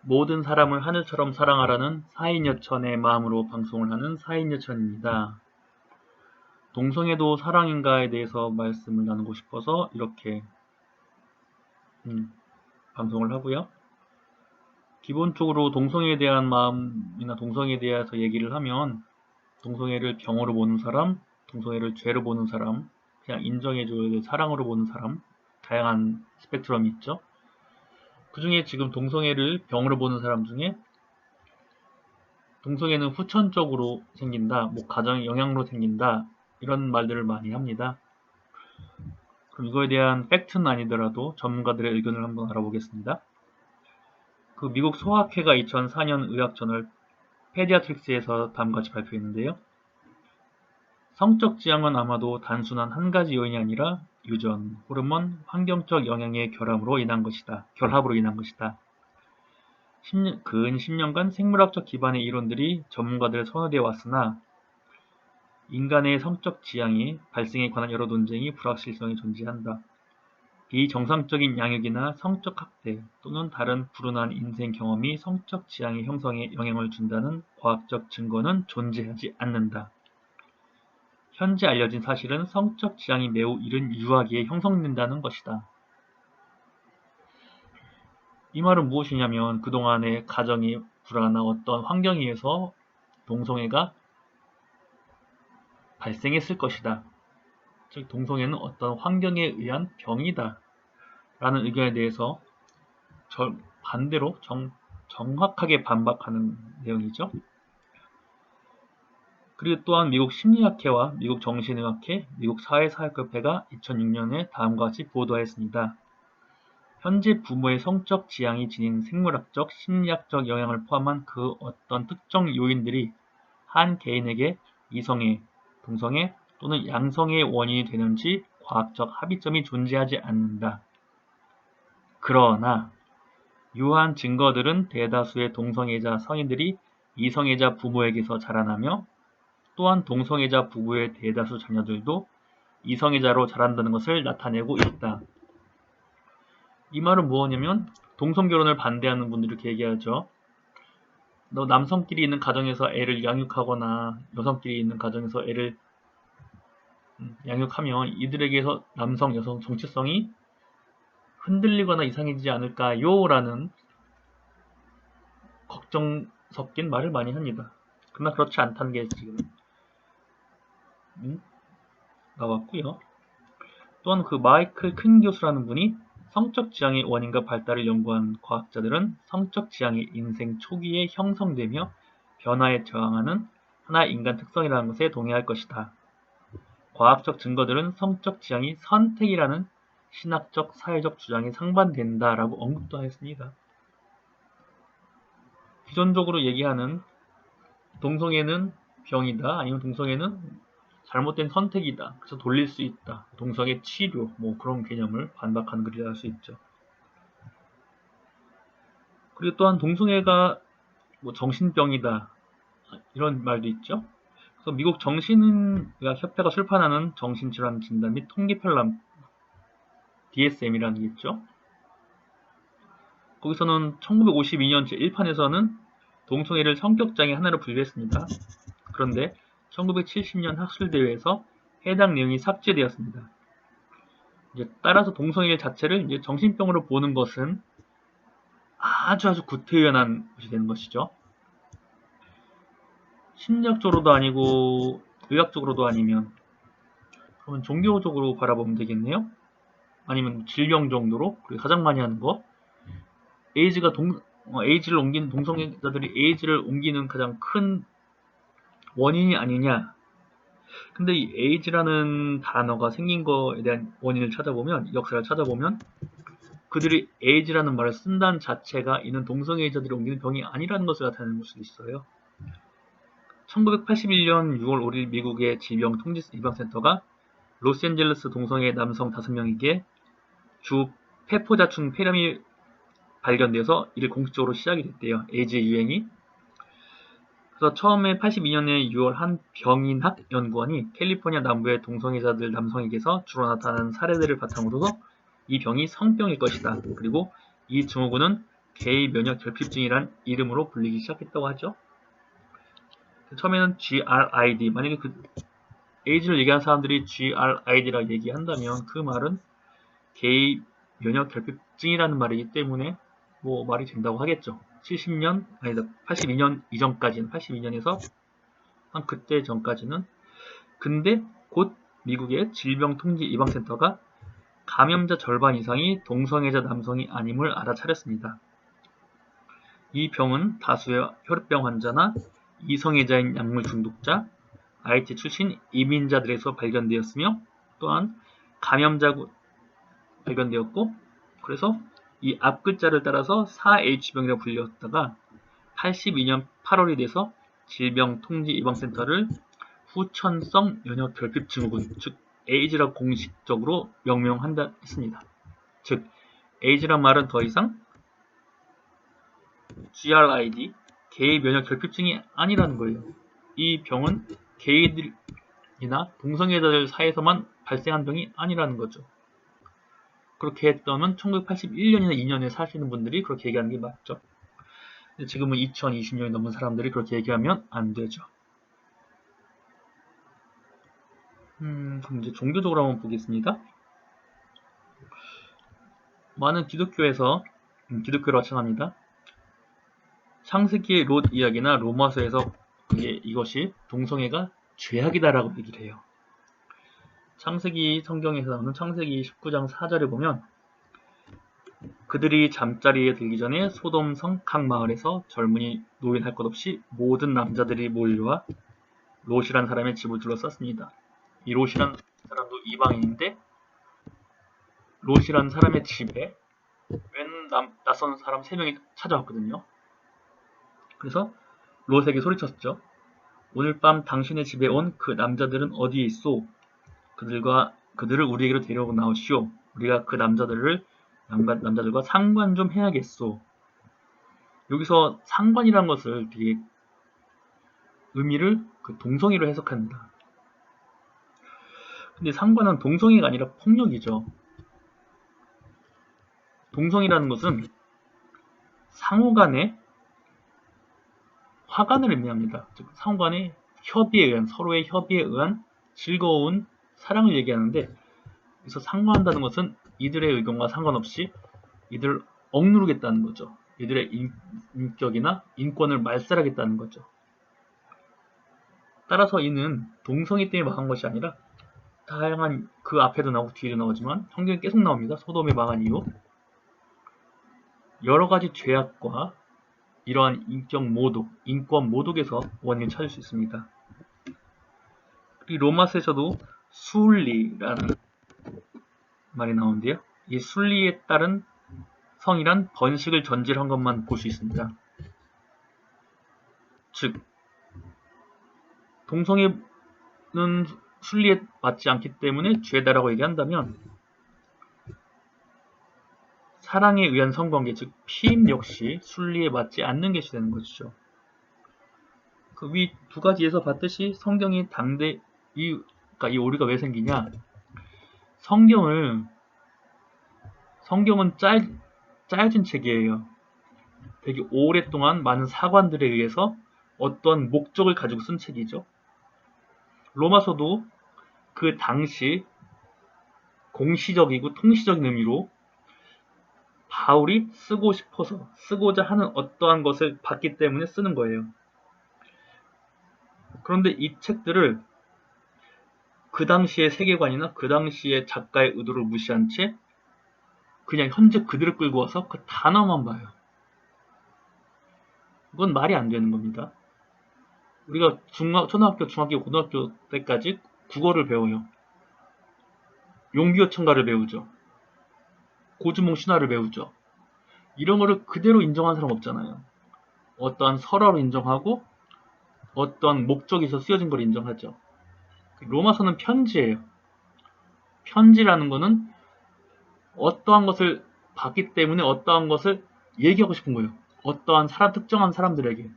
모든 사람을 하늘처럼 사랑하라는 4인여천의 마음으로 방송을 하는 4인여천입니다. 동성애도 사랑인가에 대해서 말씀을 나누고 싶어서 이렇게 방송을 하고요. 기본적으로 동성애에 대한 마음이나 동성애에 대해서 얘기를 하면 동성애를 병으로 보는 사람, 동성애를 죄로 보는 사람, 그냥 인정해줘야 될 사랑으로 보는 사람, 다양한 스펙트럼이 있죠. 그 중에 지금 동성애를 병으로 보는 사람 중에 동성애는 후천적으로 생긴다, 뭐 가정의 영향으로 생긴다, 이런 말들을 많이 합니다. 그럼 이거에 대한 팩트는 아니더라도 전문가들의 의견을 한번 알아보겠습니다. 그 미국 소아학회가 2004년 의학저널 페디아트릭스에서 다음과 같이 발표했는데요. 성적 지향은 아마도 단순한 한 가지 요인이 아니라 유전, 호르몬, 환경적 영향의 결합으로 인한 것이다. 근 10년간 생물학적 기반의 이론들이 전문가들의 손에 왔으나 인간의 성적 지향이 발생에 관한 여러 논쟁이 불확실성이 존재한다. 비정상적인 양육이나 성적 학대 또는 다른 불운한 인생 경험이 성적 지향의 형성에 영향을 준다는 과학적 증거는 존재하지 않는다. 현재 알려진 사실은 성적 지향이 매우 이른 유아기에 형성된다는 것이다. 이 말은 무엇이냐면 그동안의 가정이 불안한 어떤 환경에 의해서 동성애가 발생했을 것이다. 즉 동성애는 어떤 환경에 의한 병이다 라는 의견에 대해서 반대로 정확하게 반박하는 내용이죠. 그리고 또한 미국 심리학회와 미국 정신의학회, 미국 사회사학협회가 2006년에 다음과 같이 보도하였습니다. 현재 부모의 성적 지향이 지닌 생물학적, 심리학적 영향을 포함한 그 어떤 특정 요인들이 한 개인에게 이성애, 동성애 또는 양성애의 원인이 되는지 과학적 합의점이 존재하지 않는다. 그러나 유한 증거들은 대다수의 동성애자 성인들이 이성애자 부모에게서 자라나며 또한 동성애자 부부의 대다수 자녀들도 이성애자로 자란다는 것을 나타내고 있다. 이 말은 뭐냐면 동성결혼을 반대하는 분들이 이렇게 얘기하죠. 너 남성끼리 있는 가정에서 애를 양육하거나 여성끼리 있는 가정에서 애를 양육하면 이들에게서 남성, 여성 정체성이 흔들리거나 이상해지지 않을까요? 라는 걱정 섞인 말을 많이 합니다. 그러나 그렇지 않다는 게 지금 나왔고요. 또한 그 마이클 큰 교수라는 분이 성적 지향의 원인과 발달을 연구한 과학자들은 성적 지향이 인생 초기에 형성되며 변화에 저항하는 하나의 인간 특성이라는 것에 동의할 것이다. 과학적 증거들은 성적 지향이 선택이라는 신학적, 사회적 주장에 상반된다라고 언급도 하였습니다. 기존적으로 얘기하는 동성애는 병이다, 아니면 동성애는 잘못된 선택이다, 그래서 돌릴 수 있다, 동성애 치료, 뭐 그런 개념을 반박하는 글이라 할 수 있죠. 그리고 또한 동성애가 뭐 정신병이다, 이런 말도 있죠. 그래서 미국 정신의학 협회가 출판하는 정신질환 진단 및 통계편람 DSM이라는 게 있죠. 거기서는 1952년 제1판에서는 동성애를 성격장애 하나로 분류했습니다. 그런데 1970년 학술대회에서 해당 내용이 삭제되었습니다. 따라서 동성애 자체를 이제 정신병으로 보는 것은 아주 구태의연한 것이 되는 것이죠. 심리학적으로도 아니고 의학적으로도 아니면 그러면 종교적으로 바라보면 되겠네요. 아니면 질병 정도로. 그리고 가장 많이 하는 거 에이즈를 옮기는 동성애자들이 에이즈를 옮기는 가장 큰 원인이 아니냐. 근데 이 에이즈라는 단어가 생긴 거에 대한 원인을 찾아보면, 역사를 찾아보면 그들이 에이즈라는 말을 쓴다는 자체가 이는 동성애자들이 옮기는 병이 아니라는 것을 나타내는 것일 수도 있어요. 1981년 6월 5일 미국의 질병통제예방센터가 로스앤젤레스 동성애 남성 5명에게 주 폐포자충 폐렴이 발견돼서 이를 공식적으로 시작이 됐대요. 에이즈 유행이. 그래서 처음에 82년에 6월 한 병인학 연구원이 캘리포니아 남부의 동성애자들 남성에게서 주로 나타나는 사례들을 바탕으로 이 병이 성병일 것이다. 그리고 이 증후군은 개의 면역 결핍증이란 이름으로 불리기 시작했다고 하죠. 처음에는 GRID, 만약에 그 에이즈를 얘기한 사람들이 GRID라고 얘기한다면 그 말은 개의 면역 결핍증이라는 말이기 때문에 뭐 말이 된다고 하겠죠. 70년, 아니다, 82년 이전까지는, 82년에서 한 그때 전까지는. 근데 곧 미국의 질병통제예방센터가 감염자 절반 이상이 동성애자 남성이 아님을 알아차렸습니다. 이 병은 다수의 혈액병 환자나 이성애자인 약물 중독자, IT 출신 이민자들에서 발견되었으며 또한 감염자고 발견되었고, 그래서 이 앞글자를 따라서 4H병이라고 불렸다가 82년 8월이 돼서 질병통제예방센터를 후천성 면역결핍증후군, 즉 에이즈라고 공식적으로 명명한다 했습니다. 즉 에이즈란 말은 더 이상 GRID, 개의 면역결핍증이 아니라는 거예요. 이 병은 게이들이나 동성애자들 사이에서만 발생한 병이 아니라는 거죠. 그렇게 했다면 1981년이나 2년에 사시는 분들이 그렇게 얘기하는 게 맞죠. 지금은 2020년이 넘은 사람들이 그렇게 얘기하면 안 되죠. 그럼 이제 종교적으로 한번 보겠습니다. 많은 기독교에서 기독교로 마찬가지입니다. 창세기의 롯 이야기나 로마서에서 이것이 동성애가 죄악이다라고 얘기를 해요. 창세기 성경에서 나오는 창세기 19장 4절에 보면 그들이 잠자리에 들기 전에 소돔성 각 마을에서 젊은이 노인 할 것 없이 모든 남자들이 몰려와 롯이란 사람의 집을 둘러쌌습니다. 이 롯이란 사람도 이방인인데 롯이란 사람의 집에 낯선 사람 3명이 찾아왔거든요. 그래서 롯에게 소리쳤죠. 오늘 밤 당신의 집에 온 그 남자들은 어디에 있소? 그들을 우리에게로 데려오고 나오시오. 우리가 그 남자들과 상관 좀 해야겠소. 여기서 상관이란 것을 되게 의미를 동성애로 해석합니다. 근데 상관은 동성애가 아니라 폭력이죠. 동성애라는 것은 상호간의 화관을 의미합니다. 즉 상호간의 협의에 의한, 서로의 협의에 의한 즐거운 사랑을 얘기하는데, 그래서 상관한다는 것은 이들의 의견과 상관없이 이들을 억누르겠다는 거죠. 이들의 인격이나 인권을 말살하겠다는 거죠. 따라서 이는 동성애 때문에 망한 것이 아니라 다양한, 그 앞에도 나오고 뒤에도 나오지만 성경에 계속 나옵니다. 소돔에 망한 이유, 여러가지 죄악과 이러한 인격 모독, 인권 모독에서 원인을 찾을 수 있습니다. 이 로마서에서도 순리라는 말이 나오는데요. 이 순리에 따른 성이란 번식을 전제한 것만 볼 수 있습니다. 즉 동성애는 순리에 맞지 않기 때문에 죄다라고 얘기한다면 사랑에 의한 성관계, 즉 피임 역시 순리에 맞지 않는 것이 되는 것이죠. 그 위 두 가지에서 봤듯이 성경이 그러니까 이 오류가 왜 생기냐? 성경은 짜여진 책이에요. 되게 오랫동안 많은 사관들에 의해서 어떤 목적을 가지고 쓴 책이죠. 로마서도 그 당시 공시적이고 통시적인 의미로 바울이 쓰고자 하는 어떠한 것을 봤기 때문에 쓰는 거예요. 그런데 이 책들을 그 당시의 세계관이나 그 당시의 작가의 의도를 무시한 채 그냥 현재 그들을 끌고 와서 그 단어만 봐요. 그건 말이 안 되는 겁니다. 우리가 초등학교, 중학교, 고등학교 때까지 국어를 배워요. 용비어천가를 배우죠. 고주몽 신화를 배우죠. 이런 거를 그대로 인정한 사람 없잖아요. 어떠한 설화로 인정하고 어떤 목적이 있어 쓰여진 걸 인정하죠. 로마서는 편지예요. 편지라는 거는 어떠한 것을 봤기 때문에 어떠한 것을 얘기하고 싶은 거예요. 어떠한 특정한 사람들에게.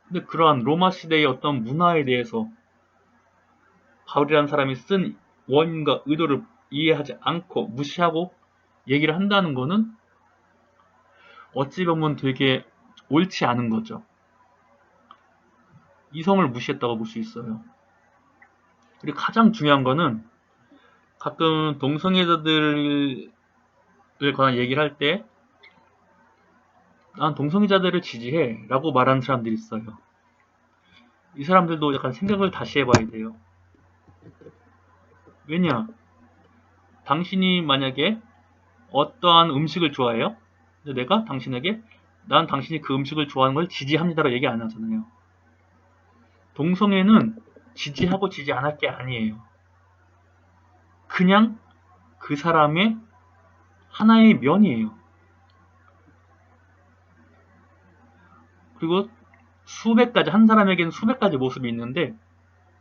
근데 그러한 로마 시대의 어떤 문화에 대해서 바울이라는 사람이 쓴 원인과 의도를 이해하지 않고 무시하고 얘기를 한다는 거는 어찌 보면 되게 옳지 않은 거죠. 이성을 무시했다고 볼 수 있어요. 그리고 가장 중요한 거는 가끔 동성애자들에 관한 얘기를 할 때 난 동성애자들을 지지해 라고 말하는 사람들이 있어요. 이 사람들도 약간 생각을 다시 해봐야 돼요. 왜냐? 당신이 만약에 어떠한 음식을 좋아해요? 근데 내가 당신에게 난 당신이 그 음식을 좋아하는 걸 지지합니다라고 얘기 안 하잖아요. 동성애는 지지하고 지지 안 할 게 아니에요. 그냥 그 사람의 하나의 면이에요. 그리고 수백 가지, 한 사람에게는 수백 가지 모습이 있는데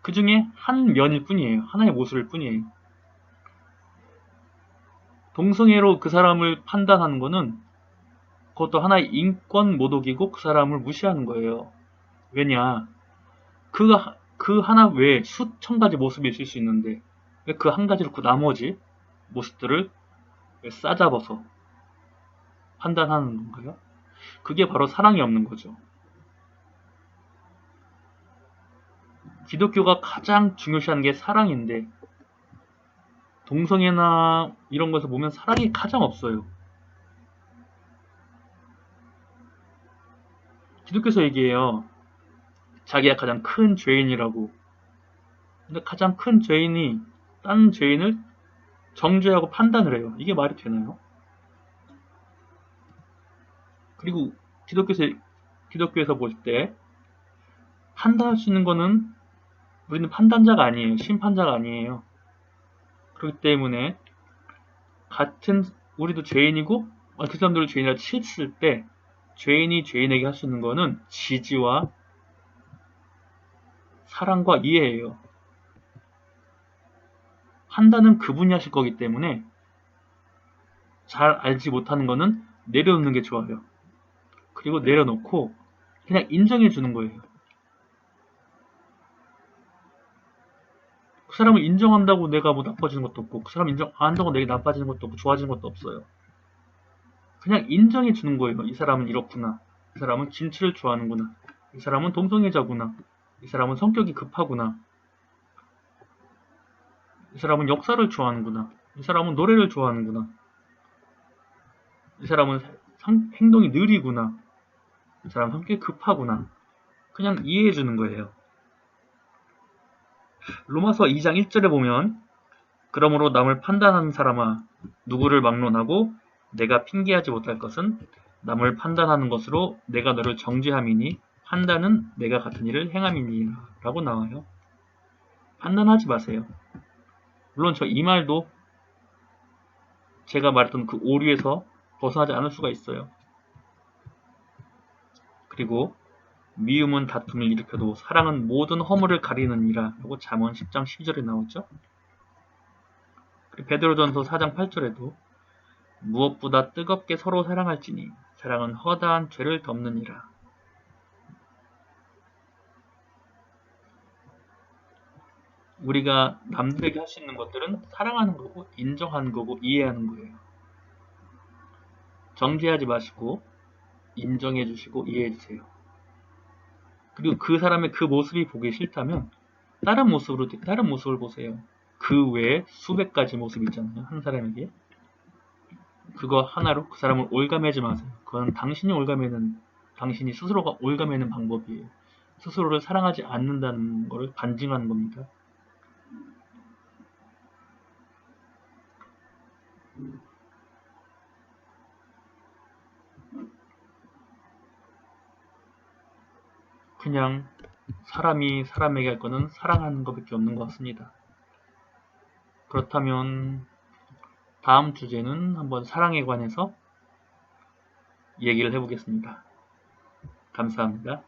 그 중에 한 면일 뿐이에요. 하나의 모습일 뿐이에요. 동성애로 그 사람을 판단하는 거는 그것도 하나의 인권 모독이고 그 사람을 무시하는 거예요. 왜냐? 그 하나 외에 수천 가지 모습이 있을 수 있는데 왜 그 한 가지를 그 나머지 모습들을 왜 싸잡아서 판단하는 건가요? 그게 바로 사랑이 없는 거죠. 기독교가 가장 중요시하는 게 사랑인데 동성애나 이런 것을 보면 사랑이 가장 없어요. 기독교에서 얘기해요. 자기가 가장 큰 죄인이라고. 근데 가장 큰 죄인이 다른 죄인을 정죄하고 판단을 해요. 이게 말이 되나요? 그리고 기독교에서 볼 때 판단할 수 있는 거는 우리는 판단자가 아니에요. 심판자가 아니에요. 그렇기 때문에 같은 우리도 죄인이고 그 사람들을 죄인이라 쳤을 때 죄인이 죄인에게 할 수 있는 거는 지지와 사랑과 이해예요. 판단은 그분이 하실 거기 때문에 잘 알지 못하는 거는 내려놓는 게 좋아요. 그리고 내려놓고 그냥 인정해 주는 거예요. 그 사람을 인정한다고 내가 뭐 나빠지는 것도 없고 그 사람 인정 안 한다고 내가 나빠지는 것도 없고 좋아지는 것도 없어요. 그냥 인정해 주는 거예요. 이 사람은 이렇구나. 이 사람은 진실을 좋아하는구나. 이 사람은 동성애자구나. 이 사람은 성격이 급하구나. 이 사람은 역사를 좋아하는구나. 이 사람은 노래를 좋아하는구나. 이 사람은 행동이 느리구나. 이 사람은 성격이 급하구나. 그냥 이해해 주는 거예요. 로마서 2장 1절에 보면 그러므로 남을 판단하는 사람아 누구를 막론하고 내가 핑계하지 못할 것은 남을 판단하는 것으로 내가 너를 정죄함이니 판단은 내가 같은 일을 행함이니라 라고 나와요. 판단하지 마세요. 물론 저 이 말도 제가 말했던 그 오류에서 벗어나지 않을 수가 있어요. 그리고 미움은 다툼을 일으켜도 사랑은 모든 허물을 가리느니라 라고 잠언 10장 12절에 나오죠. 베드로전서 4장 8절에도 무엇보다 뜨겁게 서로 사랑할지니 사랑은 허다한 죄를 덮느니라. 우리가 남들에게 할 수 있는 것들은 사랑하는 거고 인정하는 거고 이해하는 거예요. 정죄하지 마시고 인정해 주시고 이해해 주세요. 그리고 그 사람의 그 모습이 보기 싫다면 다른 모습을 보세요. 그 외에 수백 가지 모습이 있잖아요. 한 사람에게. 그거 하나로 그 사람을 올가매지 마세요. 그건 당신이 스스로가 올가매는 방법이에요. 스스로를 사랑하지 않는다는 것을 반증하는 겁니다. 그냥 사람이 사람에게 할 거는 사랑하는 것밖에 없는 것 같습니다. 그렇다면 다음 주제는 한번 사랑에 관해서 얘기를 해보겠습니다. 감사합니다.